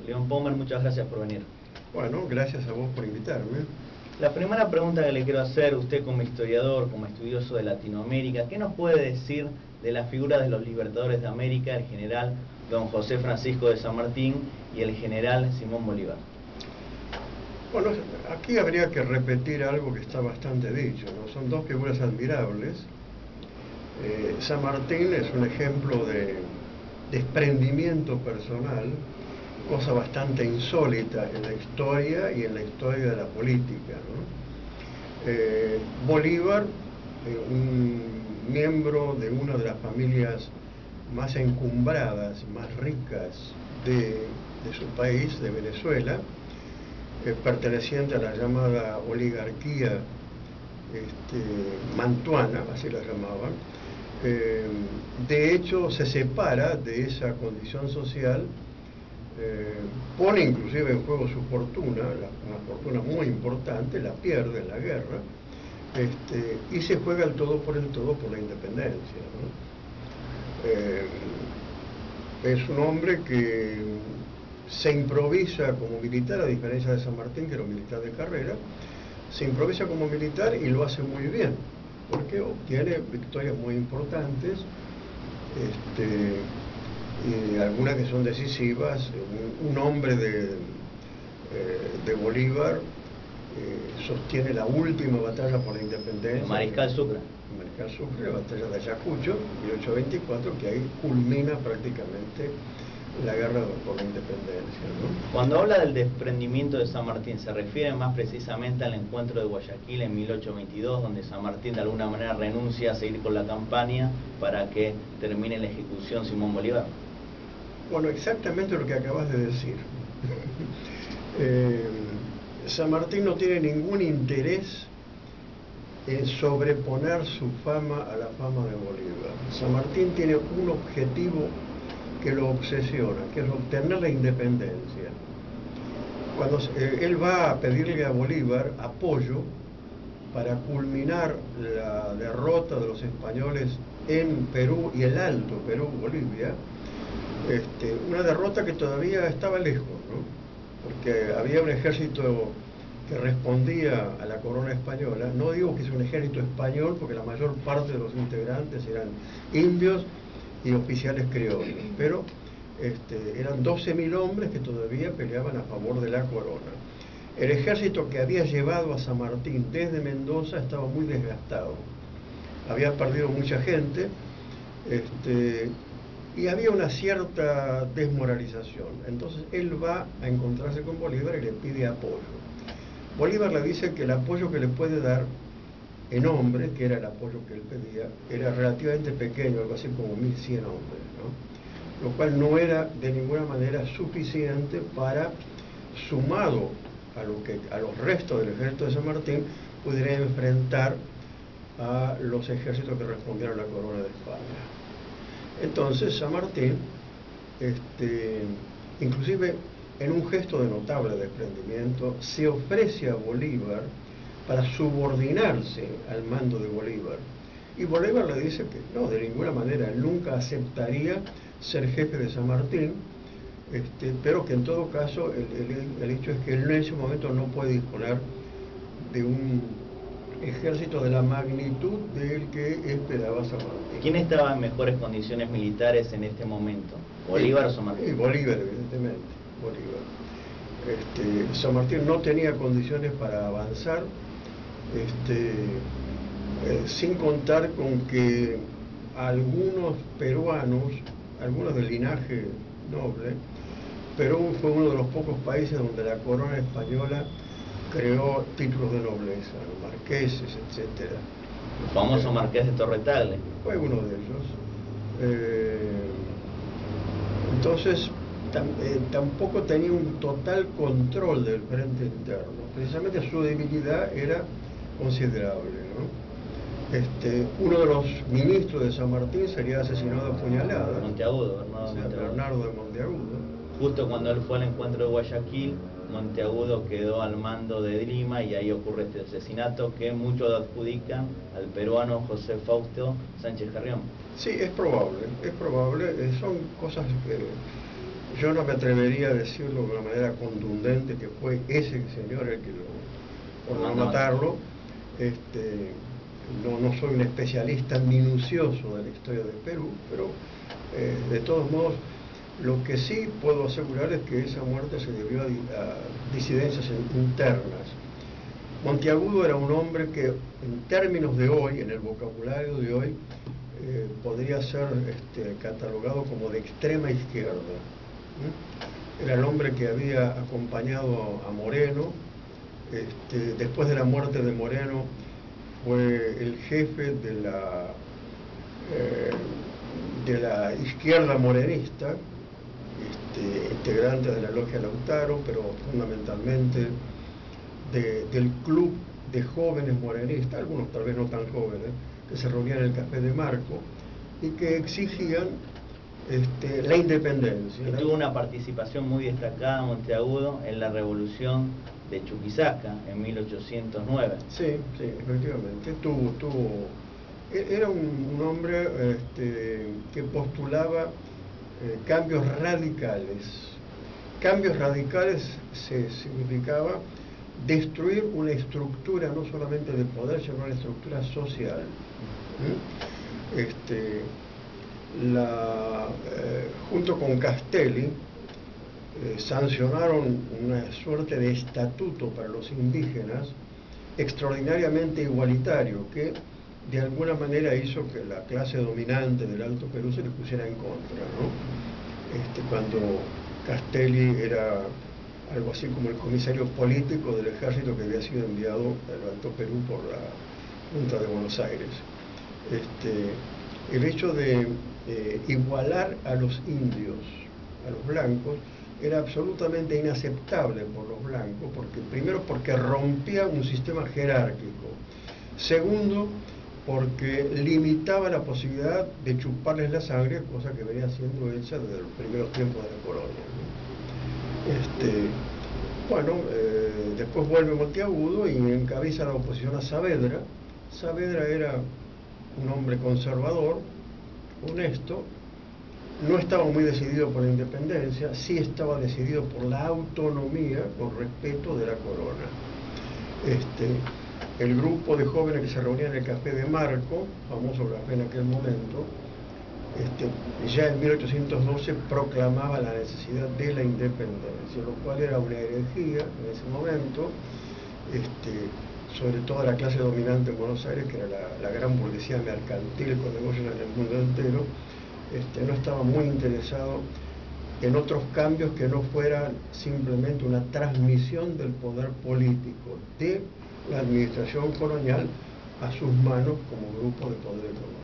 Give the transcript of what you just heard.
León Pommer, muchas gracias por venir. Bueno, gracias a vos por invitarme. La primera pregunta que le quiero hacer, usted como historiador, como estudioso de Latinoamérica, ¿qué nos puede decir de la figura de los libertadores de América, el general don José Francisco de San Martín y el general Simón Bolívar? Bueno, aquí habría que repetir algo que está bastante dicho, ¿no? Son dos figuras admirables. San Martín es un ejemplo de desprendimiento personal, cosa bastante insólita en la historia y en la historia de la política, ¿no? Bolívar, un miembro de una de las familias más encumbradas, más ricas de su país, de Venezuela, perteneciente a la llamada oligarquía mantuana, así la llamaban. De hecho, se separa de esa condición social, pone inclusive en juego su fortuna, una fortuna muy importante, la pierde en la guerra, y se juega el todo por la independencia, ¿no? Es un hombre que se improvisa como militar, a diferencia de San Martín, que era un militar de carrera. Se improvisa como militar y lo hace muy bien, porque obtiene victorias muy importantes, y algunas que son decisivas. Un hombre de Bolívar sostiene la última batalla por la independencia, El Mariscal Sucre. La batalla de Ayacucho, 1824, que ahí culmina prácticamente la guerra por la independencia, ¿no? Cuando habla del desprendimiento de San Martín, ¿se refiere más precisamente al encuentro de Guayaquil en 1822, donde San Martín de alguna manera renuncia a seguir con la campaña para que termine la ejecución Simón Bolívar? Bueno, exactamente lo que acabas de decir. San Martín no tiene ningún interés en sobreponer su fama a la fama de Bolívar. San Martín tiene un objetivo que lo obsesiona, que es obtener la independencia. Cuando él va a pedirle a Bolívar apoyo para culminar la derrota de los españoles en Perú y el Alto Perú, Bolivia, una derrota que todavía estaba lejos, ¿no? Porque había un ejército que respondía a la corona española. No digo que es un ejército español, porque la mayor parte de los integrantes eran indios y oficiales criollos, pero eran 12.000 hombres que todavía peleaban a favor de la corona. El ejército que había llevado a San Martín desde Mendoza estaba muy desgastado, había perdido mucha gente, y había una cierta desmoralización. Entonces él va a encontrarse con Bolívar y le pide apoyo. Bolívar le dice que el apoyo que le puede dar en hombres, que era el apoyo que él pedía, era relativamente pequeño, algo así como 1.100 hombres, ¿no? Lo cual no era de ninguna manera suficiente para, sumado a los restos del ejército de San Martín, pudiera enfrentar a los ejércitos que respondieron a la corona de España. Entonces San Martín, inclusive en un gesto de notable desprendimiento, se ofrece a Bolívar para subordinarse al mando de Bolívar. Y Bolívar le dice que no, de ninguna manera, él nunca aceptaría ser jefe de San Martín, pero que en todo caso el hecho es que él en ese momento no puede disponer de un ejército de la magnitud del que esperaba San Martín. ¿Quién estaba en mejores condiciones militares en este momento? ¿Bolívar o San Martín? Sí, Bolívar, evidentemente, Bolívar. San Martín no tenía condiciones para avanzar, sin contar con que algunos peruanos, algunos de linaje noble, Perú fue uno de los pocos países donde la corona española creó títulos de nobleza, ¿no? Marqueses, etc. El famoso Marqués de Torre-Tagle. Fue uno de ellos. Entonces, tampoco tenía un total control del frente interno. Precisamente su debilidad era considerable, ¿no? Uno de los ministros de San Martín sería asesinado a puñaladas. Monteagudo, Bernardo de Monteagudo. Justo cuando él fue al encuentro de Guayaquil, Monteagudo quedó al mando de Lima y ahí ocurre este asesinato que muchos adjudican al peruano José Fausto Sánchez Carrión. Sí, es probable, son cosas Yo no me atrevería a decirlo de una manera contundente que fue ese señor el que lo ordenó matarlo. No soy un especialista minucioso de la historia de Perú, pero de todos modos, lo que sí puedo asegurar es que esa muerte se debió a disidencias internas. Monteagudo era un hombre que, en términos de hoy, en el vocabulario de hoy, podría ser catalogado como de extrema izquierda. Era el hombre que había acompañado a Moreno. Después de la muerte de Moreno, fue el jefe de la izquierda morenista, integrante de la logia Lautaro, pero fundamentalmente del club de jóvenes morenistas, algunos tal vez no tan jóvenes, que se reunían en el Café de Marco y que exigían la independencia. Y tuvo una participación muy destacada, Monteagudo, en la revolución de Chuquisaca en 1809. Sí, efectivamente. Era un hombre que postulaba cambios radicales. Cambios radicales significaba destruir una estructura no solamente de poder, sino una estructura social. Junto con Castelli, sancionaron una suerte de estatuto para los indígenas extraordinariamente igualitario, que de alguna manera hizo que la clase dominante del Alto Perú se le pusiera en contra, ¿no? Cuando Castelli era algo así como el comisario político del ejército que había sido enviado al Alto Perú por la Junta de Buenos Aires. El hecho de igualar a los indios, a los blancos, era absolutamente inaceptable por los blancos, primero porque rompía un sistema jerárquico, segundo porque limitaba la posibilidad de chuparles la sangre, cosa que venía siendo hecha desde los primeros tiempos de la colonia, ¿no? Después vuelve Monteagudo y encabeza la oposición a Saavedra. Saavedra era un hombre conservador, honesto, no estaba muy decidido por la independencia, sí estaba decidido por la autonomía con respeto de la corona. El grupo de jóvenes que se reunían en el Café de Marco, famoso café en aquel momento, ya en 1812 proclamaba la necesidad de la independencia, lo cual era una herejía en ese momento, sobre todo la clase dominante en Buenos Aires, que era la gran burguesía mercantil con negocios en el mundo entero. No estaba muy interesado en otros cambios que no fueran simplemente una transmisión del poder político de la administración colonial a sus manos como grupo de poder económico.